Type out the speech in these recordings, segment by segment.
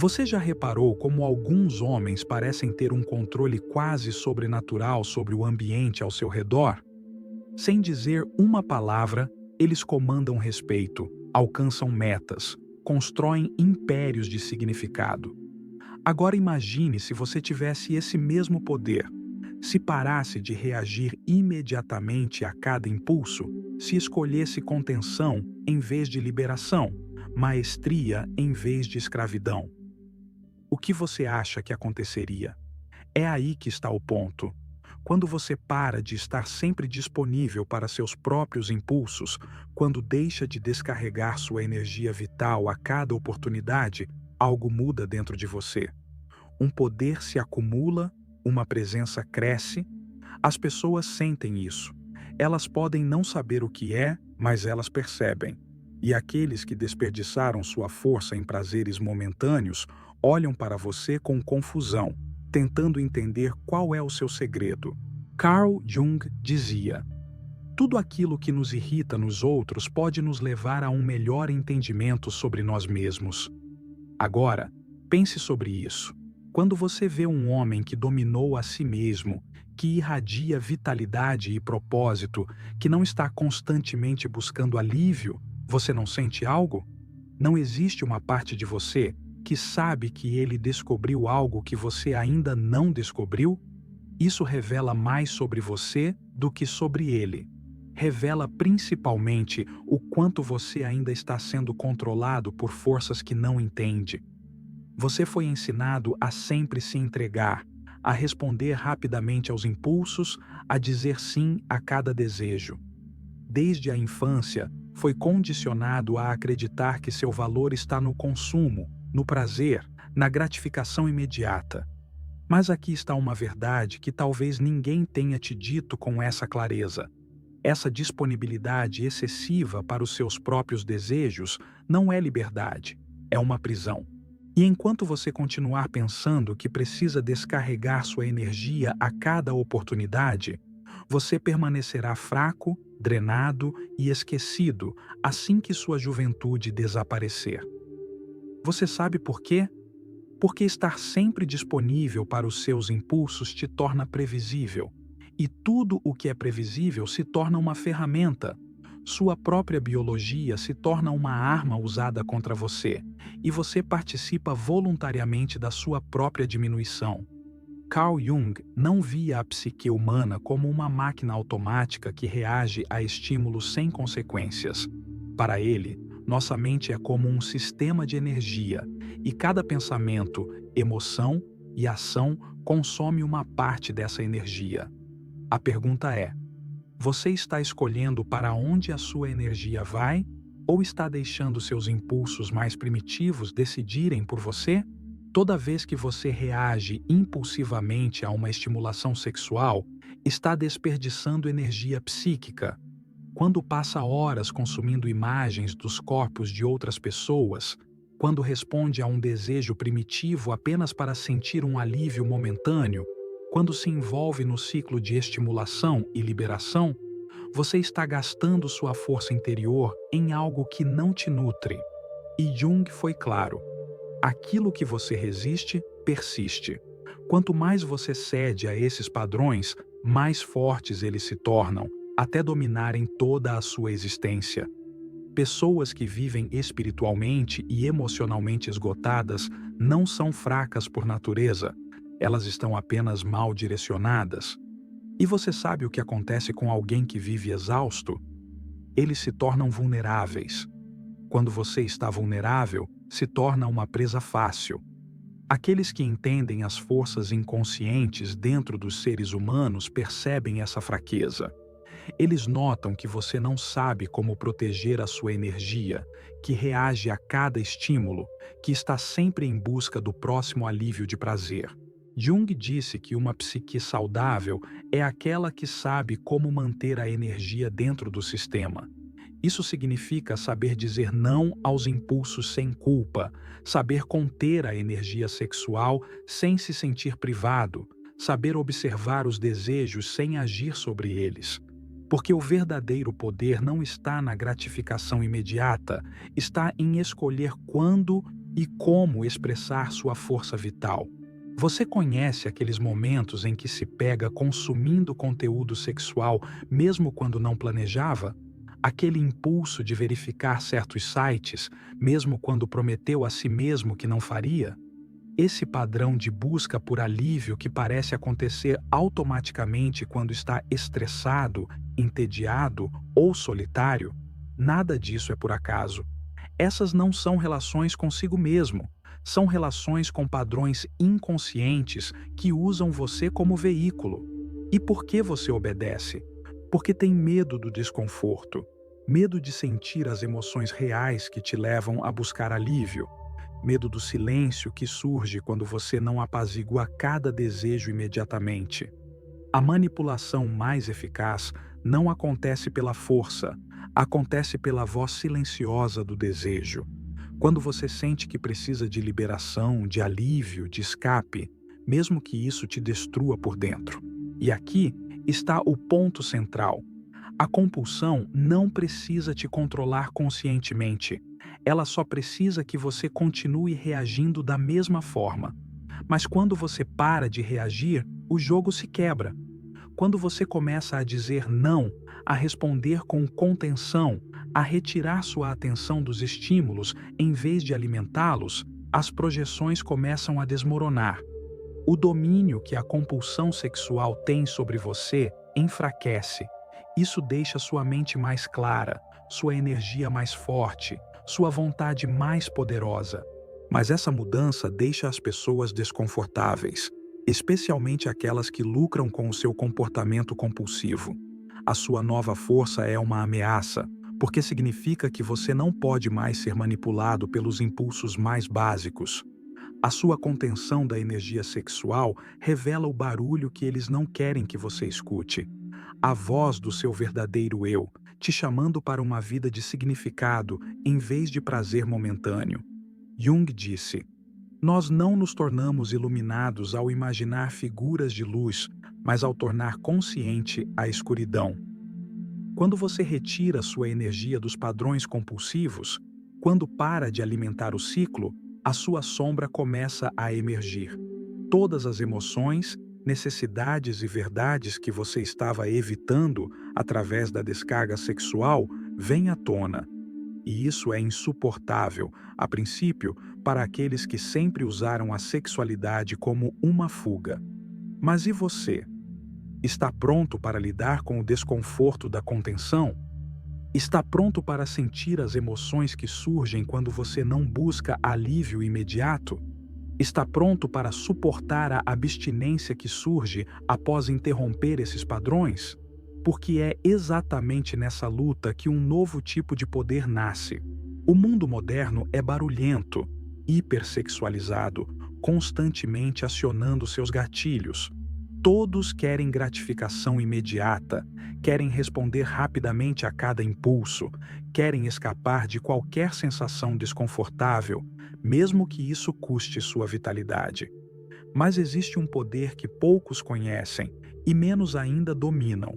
Você já reparou como alguns homens parecem ter um controle quase sobrenatural sobre o ambiente ao seu redor? Sem dizer uma palavra, eles comandam respeito, alcançam metas, constroem impérios de significado. Agora imagine se você tivesse esse mesmo poder. Se parasse de reagir imediatamente a cada impulso, se escolhesse contenção em vez de liberação, maestria em vez de escravidão. O que você acha que aconteceria? É aí que está o ponto. Quando você para de estar sempre disponível para seus próprios impulsos, quando deixa de descarregar sua energia vital a cada oportunidade, algo muda dentro de você. Um poder se acumula, uma presença cresce. As pessoas sentem isso. Elas podem não saber o que é, mas elas percebem. E aqueles que desperdiçaram sua força em prazeres momentâneos olham para você com confusão, tentando entender qual é o seu segredo. Carl Jung dizia: tudo aquilo que nos irrita nos outros pode nos levar a um melhor entendimento sobre nós mesmos. Agora, pense sobre isso. Quando você vê um homem que dominou a si mesmo, que irradia vitalidade e propósito, que não está constantemente buscando alívio, você não sente algo? Não existe uma parte de você que sabe que ele descobriu algo que você ainda não descobriu? Isso revela mais sobre você do que sobre ele. Revela principalmente o quanto você ainda está sendo controlado por forças que não entende. Você foi ensinado a sempre se entregar, a responder rapidamente aos impulsos, a dizer sim a cada desejo. Desde a infância, foi condicionado a acreditar que seu valor está no consumo, no prazer, na gratificação imediata. Mas aqui está uma verdade que talvez ninguém tenha te dito com essa clareza. Essa disponibilidade excessiva para os seus próprios desejos não é liberdade, é uma prisão. E enquanto você continuar pensando que precisa descarregar sua energia a cada oportunidade, você permanecerá fraco, drenado e esquecido assim que sua juventude desaparecer. Você sabe por quê? Porque estar sempre disponível para os seus impulsos te torna previsível. E tudo o que é previsível se torna uma ferramenta. Sua própria biologia se torna uma arma usada contra você, e você participa voluntariamente da sua própria diminuição. Carl Jung não via a psique humana como uma máquina automática que reage a estímulos sem consequências. Para ele, nossa mente é como um sistema de energia, e cada pensamento, emoção e ação consome uma parte dessa energia. A pergunta é: você está escolhendo para onde a sua energia vai, ou está deixando seus impulsos mais primitivos decidirem por você? Toda vez que você reage impulsivamente a uma estimulação sexual, está desperdiçando energia psíquica. Quando passa horas consumindo imagens dos corpos de outras pessoas, quando responde a um desejo primitivo apenas para sentir um alívio momentâneo, quando se envolve no ciclo de estimulação e liberação, você está gastando sua força interior em algo que não te nutre. E Jung foi claro: aquilo que você resiste, persiste. Quanto mais você cede a esses padrões, mais fortes eles se tornam, até dominarem toda a sua existência. Pessoas que vivem espiritualmente e emocionalmente esgotadas não são fracas por natureza, elas estão apenas mal direcionadas. E você sabe o que acontece com alguém que vive exausto? Eles se tornam vulneráveis. Quando você está vulnerável, se torna uma presa fácil. Aqueles que entendem as forças inconscientes dentro dos seres humanos percebem essa fraqueza. Eles notam que você não sabe como proteger a sua energia, que reage a cada estímulo, que está sempre em busca do próximo alívio de prazer. Jung disse que uma psique saudável é aquela que sabe como manter a energia dentro do sistema. Isso significa saber dizer não aos impulsos sem culpa, saber conter a energia sexual sem se sentir privado, saber observar os desejos sem agir sobre eles. Porque o verdadeiro poder não está na gratificação imediata, está em escolher quando e como expressar sua força vital. Você conhece aqueles momentos em que se pega consumindo conteúdo sexual mesmo quando não planejava? Aquele impulso de verificar certos sites, mesmo quando prometeu a si mesmo que não faria? Esse padrão de busca por alívio que parece acontecer automaticamente quando está estressado, entediado ou solitário? Nada disso é por acaso. Essas não são relações consigo mesmo. São relações com padrões inconscientes que usam você como veículo. E por que você obedece? Porque tem medo do desconforto, medo de sentir as emoções reais que te levam a buscar alívio, medo do silêncio que surge quando você não apazigua cada desejo imediatamente. A manipulação mais eficaz não acontece pela força, acontece pela voz silenciosa do desejo. Quando você sente que precisa de liberação, de alívio, de escape, mesmo que isso te destrua por dentro. E aqui está o ponto central. A compulsão não precisa te controlar conscientemente. Ela só precisa que você continue reagindo da mesma forma. Mas quando você para de reagir, o jogo se quebra. Quando você começa a dizer não, a responder com contenção, a retirar sua atenção dos estímulos em vez de alimentá-los, as projeções começam a desmoronar. O domínio que a compulsão sexual tem sobre você enfraquece. Isso deixa sua mente mais clara, sua energia mais forte, sua vontade mais poderosa. Mas essa mudança deixa as pessoas desconfortáveis, especialmente aquelas que lucram com o seu comportamento compulsivo. A sua nova força é uma ameaça, porque significa que você não pode mais ser manipulado pelos impulsos mais básicos. A sua contenção da energia sexual revela o barulho que eles não querem que você escute. A voz do seu verdadeiro eu, te chamando para uma vida de significado em vez de prazer momentâneo. Jung disse: nós não nos tornamos iluminados ao imaginar figuras de luz, mas ao tornar consciente a escuridão. Quando você retira sua energia dos padrões compulsivos, quando para de alimentar o ciclo, a sua sombra começa a emergir. Todas as emoções, necessidades e verdades que você estava evitando através da descarga sexual vêm à tona. E isso é insuportável, a princípio, para aqueles que sempre usaram a sexualidade como uma fuga. Mas e você? Está pronto para lidar com o desconforto da contenção? Está pronto para sentir as emoções que surgem quando você não busca alívio imediato? Está pronto para suportar a abstinência que surge após interromper esses padrões? Porque é exatamente nessa luta que um novo tipo de poder nasce. O mundo moderno é barulhento, hipersexualizado, constantemente acionando seus gatilhos. Todos querem gratificação imediata, querem responder rapidamente a cada impulso, querem escapar de qualquer sensação desconfortável, mesmo que isso custe sua vitalidade. Mas existe um poder que poucos conhecem e menos ainda dominam: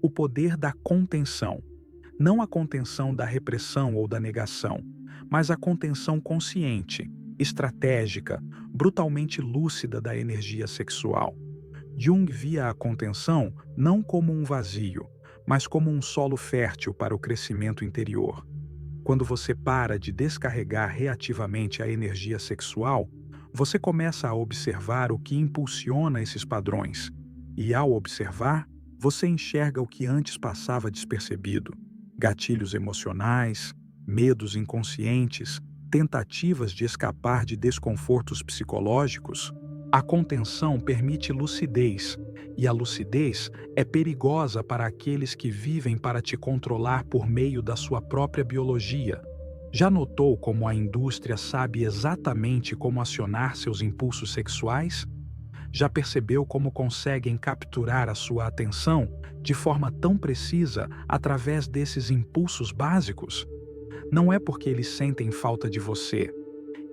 o poder da contenção. Não a contenção da repressão ou da negação, mas a contenção consciente, estratégica, brutalmente lúcida da energia sexual. Jung via a contenção não como um vazio, mas como um solo fértil para o crescimento interior. Quando você para de descarregar reativamente a energia sexual, você começa a observar o que impulsiona esses padrões. E ao observar, você enxerga o que antes passava despercebido: gatilhos emocionais, medos inconscientes, tentativas de escapar de desconfortos psicológicos. A contenção permite lucidez, e a lucidez é perigosa para aqueles que vivem para te controlar por meio da sua própria biologia. Já notou como a indústria sabe exatamente como acionar seus impulsos sexuais? Já percebeu como conseguem capturar a sua atenção de forma tão precisa através desses impulsos básicos? Não é porque eles sentem falta de você.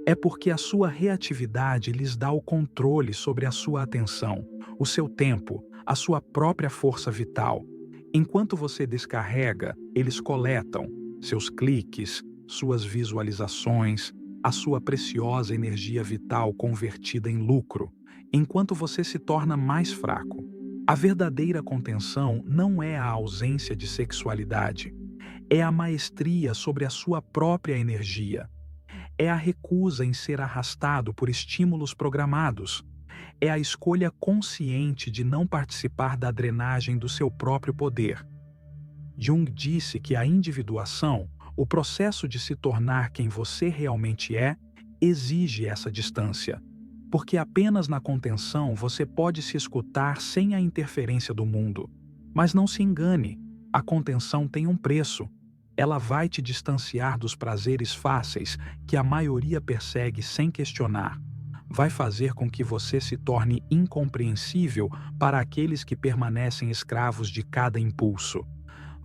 É porque a sua reatividade lhes dá o controle sobre a sua atenção, o seu tempo, a sua própria força vital. Enquanto você descarrega, eles coletam seus cliques, suas visualizações, a sua preciosa energia vital convertida em lucro, enquanto você se torna mais fraco. A verdadeira contenção não é a ausência de sexualidade, é a maestria sobre a sua própria energia. É a recusa em ser arrastado por estímulos programados. É a escolha consciente de não participar da drenagem do seu próprio poder. Jung disse que a individuação, o processo de se tornar quem você realmente é, exige essa distância. Porque apenas na contenção você pode se escutar sem a interferência do mundo. Mas não se engane, a contenção tem um preço. Ela vai te distanciar dos prazeres fáceis que a maioria persegue sem questionar. Vai fazer com que você se torne incompreensível para aqueles que permanecem escravos de cada impulso.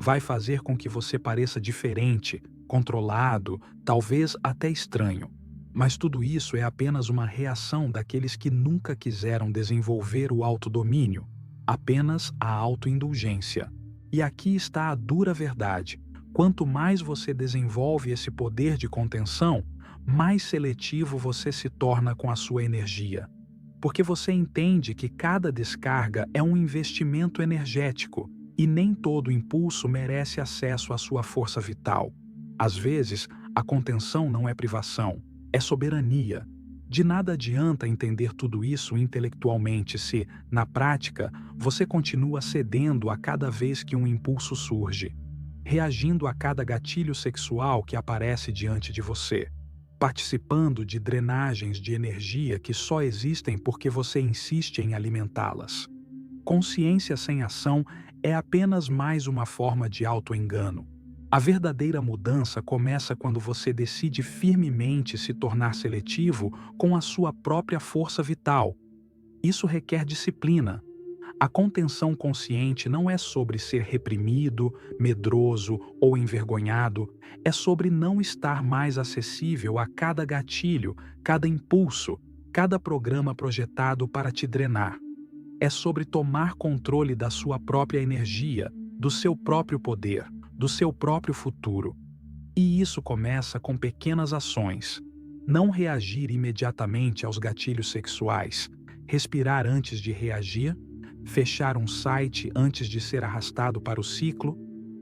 Vai fazer com que você pareça diferente, controlado, talvez até estranho. Mas tudo isso é apenas uma reação daqueles que nunca quiseram desenvolver o autodomínio, apenas a autoindulgência. E aqui está a dura verdade. Quanto mais você desenvolve esse poder de contenção, mais seletivo você se torna com a sua energia. Porque você entende que cada descarga é um investimento energético e nem todo impulso merece acesso à sua força vital. Às vezes, a contenção não é privação, é soberania. De nada adianta entender tudo isso intelectualmente se, na prática, você continua cedendo a cada vez que um impulso surge, reagindo a cada gatilho sexual que aparece diante de você, participando de drenagens de energia que só existem porque você insiste em alimentá-las. Consciência sem ação é apenas mais uma forma de auto-engano. A verdadeira mudança começa quando você decide firmemente se tornar seletivo com a sua própria força vital. Isso requer disciplina. A contenção consciente não é sobre ser reprimido, medroso ou envergonhado, é sobre não estar mais acessível a cada gatilho, cada impulso, cada programa projetado para te drenar. É sobre tomar controle da sua própria energia, do seu próprio poder, do seu próprio futuro. E isso começa com pequenas ações. Não reagir imediatamente aos gatilhos sexuais, respirar antes de reagir, fechar um site antes de ser arrastado para o ciclo,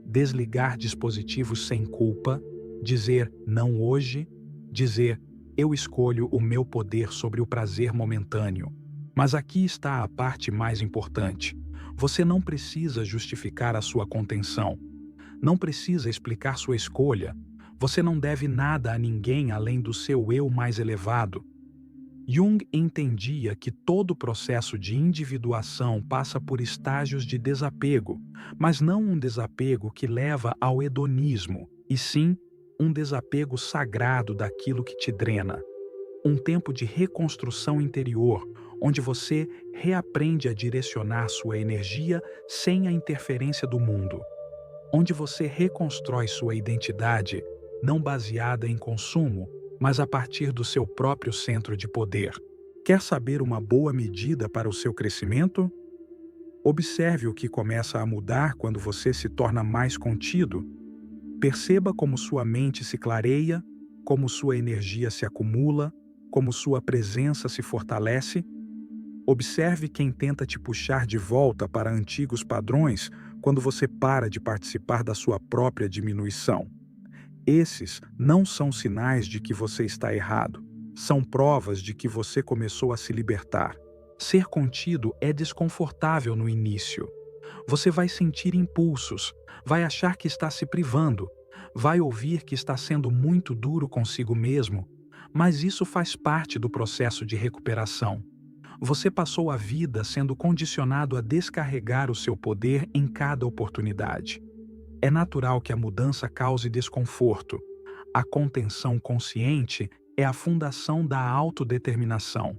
desligar dispositivos sem culpa, dizer não hoje, dizer eu escolho o meu poder sobre o prazer momentâneo. Mas aqui está a parte mais importante. Você não precisa justificar a sua contenção. Não precisa explicar sua escolha. Você não deve nada a ninguém além do seu eu mais elevado. Jung entendia que todo processo de individuação passa por estágios de desapego, mas não um desapego que leva ao hedonismo, e sim um desapego sagrado daquilo que te drena. Um tempo de reconstrução interior, onde você reaprende a direcionar sua energia sem a interferência do mundo. Onde você reconstrói sua identidade, não baseada em consumo, mas a partir do seu próprio centro de poder. Quer saber uma boa medida para o seu crescimento? Observe o que começa a mudar quando você se torna mais contido. Perceba como sua mente se clareia, como sua energia se acumula, como sua presença se fortalece. Observe quem tenta te puxar de volta para antigos padrões quando você para de participar da sua própria diminuição. Esses não são sinais de que você está errado, são provas de que você começou a se libertar. Ser contido é desconfortável no início. Você vai sentir impulsos, vai achar que está se privando, vai ouvir que está sendo muito duro consigo mesmo, mas isso faz parte do processo de recuperação. Você passou a vida sendo condicionado a descarregar o seu poder em cada oportunidade. É natural que a mudança cause desconforto. A contenção consciente é a fundação da autodeterminação.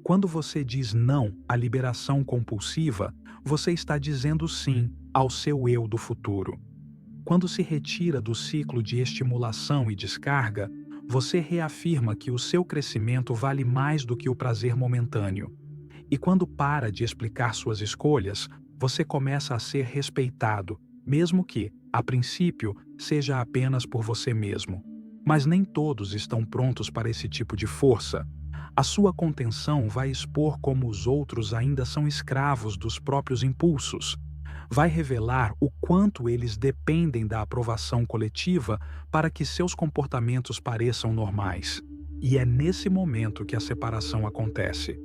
Quando você diz não à liberação compulsiva, você está dizendo sim ao seu eu do futuro. Quando se retira do ciclo de estimulação e descarga, você reafirma que o seu crescimento vale mais do que o prazer momentâneo. E quando para de explicar suas escolhas, você começa a ser respeitado, mesmo que, a princípio, seja apenas por você mesmo. Mas nem todos estão prontos para esse tipo de força. A sua contenção vai expor como os outros ainda são escravos dos próprios impulsos. Vai revelar o quanto eles dependem da aprovação coletiva para que seus comportamentos pareçam normais. E é nesse momento que a separação acontece.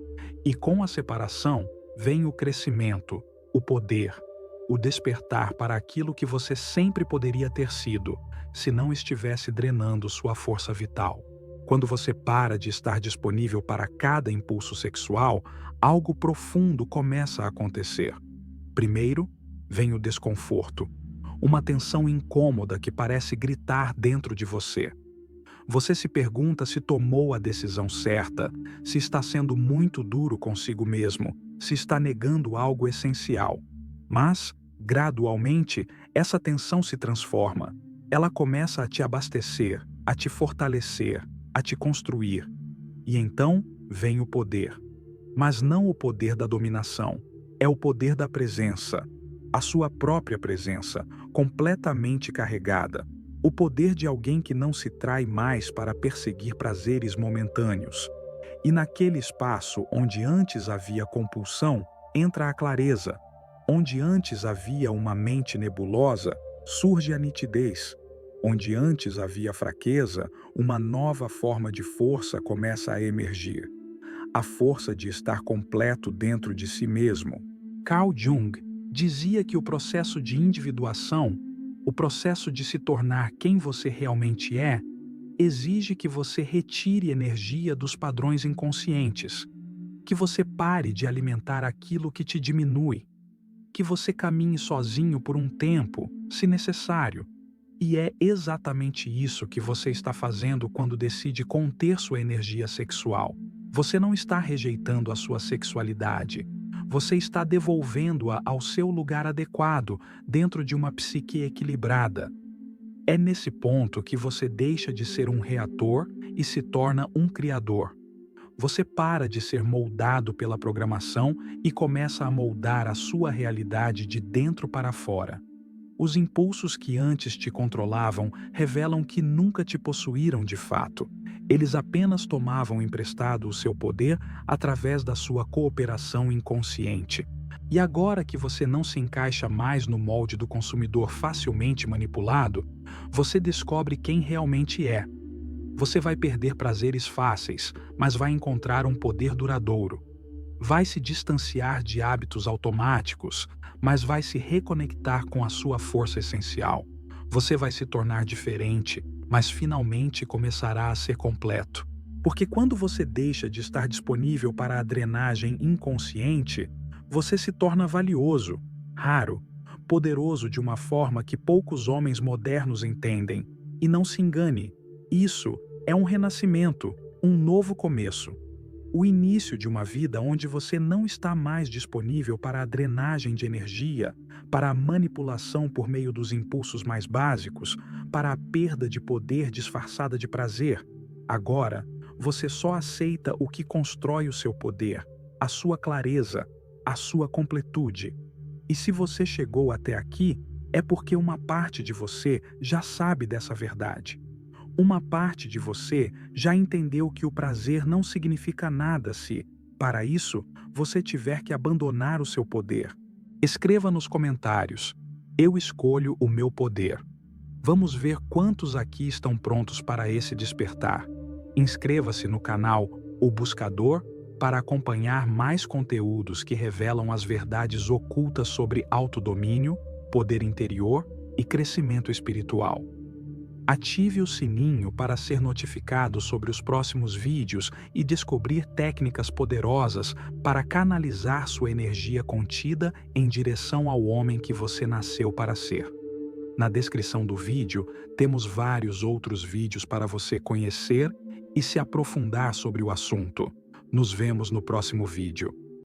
E com a separação vem o crescimento, o poder, o despertar para aquilo que você sempre poderia ter sido, se não estivesse drenando sua força vital. Quando você para de estar disponível para cada impulso sexual, algo profundo começa a acontecer. Primeiro, vem o desconforto, uma tensão incômoda que parece gritar dentro de você. Você se pergunta se tomou a decisão certa, se está sendo muito duro consigo mesmo, se está negando algo essencial. Mas, gradualmente, essa tensão se transforma. Ela começa a te abastecer, a te fortalecer, a te construir. E então vem o poder. Mas não o poder da dominação, é o poder da presença. A sua própria presença, completamente carregada. O poder de alguém que não se trai mais para perseguir prazeres momentâneos. E naquele espaço onde antes havia compulsão, entra a clareza. Onde antes havia uma mente nebulosa, surge a nitidez. Onde antes havia fraqueza, uma nova forma de força começa a emergir. A força de estar completo dentro de si mesmo. Carl Jung dizia que o processo de individuação, o processo de se tornar quem você realmente é, exige que você retire energia dos padrões inconscientes, que você pare de alimentar aquilo que te diminui, que você caminhe sozinho por um tempo, se necessário. E é exatamente isso que você está fazendo quando decide conter sua energia sexual. Você não está rejeitando a sua sexualidade. Você está devolvendo-a ao seu lugar adequado, dentro de uma psique equilibrada. É nesse ponto que você deixa de ser um reator e se torna um criador. Você para de ser moldado pela programação e começa a moldar a sua realidade de dentro para fora. Os impulsos que antes te controlavam revelam que nunca te possuíram de fato. Eles apenas tomavam emprestado o seu poder através da sua cooperação inconsciente. E agora que você não se encaixa mais no molde do consumidor facilmente manipulado, você descobre quem realmente é. Você vai perder prazeres fáceis, mas vai encontrar um poder duradouro. Vai se distanciar de hábitos automáticos, mas vai se reconectar com a sua força essencial. Você vai se tornar diferente, mas finalmente começará a ser completo. Porque quando você deixa de estar disponível para a drenagem inconsciente, você se torna valioso, raro, poderoso de uma forma que poucos homens modernos entendem. E não se engane, isso é um renascimento, um novo começo. O início de uma vida onde você não está mais disponível para a drenagem de energia, para a manipulação por meio dos impulsos mais básicos, para a perda de poder disfarçada de prazer. Agora, você só aceita o que constrói o seu poder, a sua clareza, a sua completude. E se você chegou até aqui, é porque uma parte de você já sabe dessa verdade. Uma parte de você já entendeu que o prazer não significa nada se, para isso, você tiver que abandonar o seu poder. Escreva nos comentários: eu escolho o meu poder. Vamos ver quantos aqui estão prontos para esse despertar. Inscreva-se no canal O Buscador para acompanhar mais conteúdos que revelam as verdades ocultas sobre autodomínio, poder interior e crescimento espiritual. Ative o sininho para ser notificado sobre os próximos vídeos e descobrir técnicas poderosas para canalizar sua energia contida em direção ao homem que você nasceu para ser. Na descrição do vídeo, temos vários outros vídeos para você conhecer e se aprofundar sobre o assunto. Nos vemos no próximo vídeo.